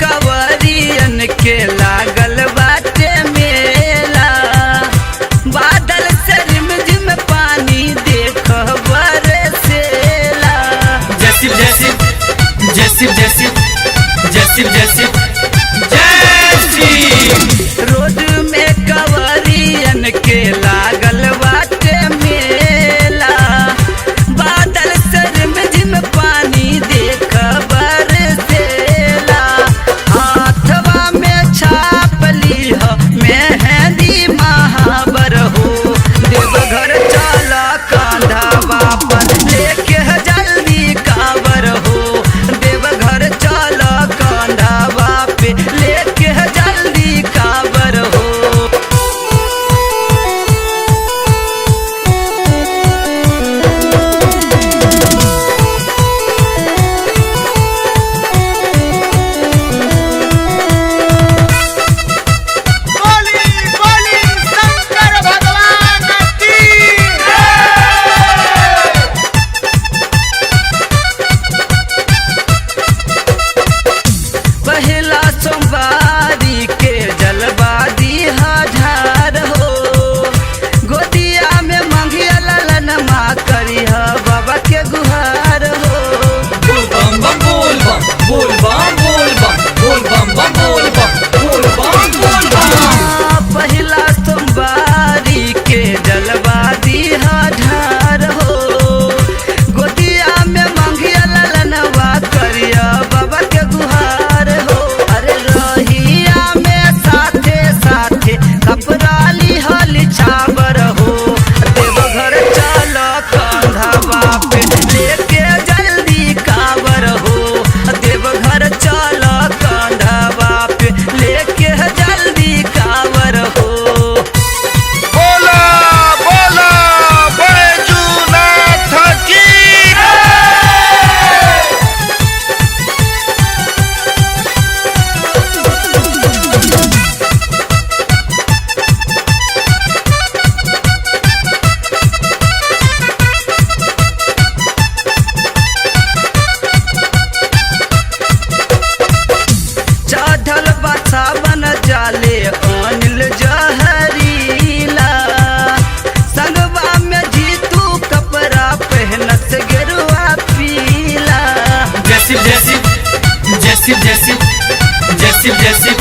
कवरियन के लागल बाटे मेला। बादल से रिमझिम पानी देख बरसेला। जय शिव जय शिव जय शिव जय शिव जय शिव जय शिव जय शिव। रोड में कवरियन के लागल बाटे मेला। बादल से रिमझिम पानी देख बरसेला। हाथवा में छाप लीह मेहंदी महाबर हो। देवघर चल कांधवा पर लेके जल्दी काबर हो। देवघर चल कांधवा पे लेके जल्दी काबर हो। बोली बोली शंकर भगवान की पहला सोमवारी के जलवा दीहा ढार हो। गोदिया में मंगिया ललन माँ करिह बाबा के गुहार हो। बोल बम बम बोल बम बोल बम बोल बम बोल बम बम बोल बम बोल बम बोल बम। पहला सोमवारी के जलवा दीहा ढार हो। गोदिया में मंगिया ललनवा करिया बाबा के गुहार हो। अरे रहिया में साथे साथे कपराली हल छाबर हो। देवघर चल कांधवा पे लेके जल्दी काबर हो। देवघर चल कांधवा पे लेके जल्दी काबर हो। बोला बोला बैजूनाथ की चढ़ल बसा बन जाले अनिल जहरीला। संगवा में जीतू कपड़ा पहनस गेरुआ पीला। जय शिव जय शिव जय शिव जय शिव जय शिव जय शिव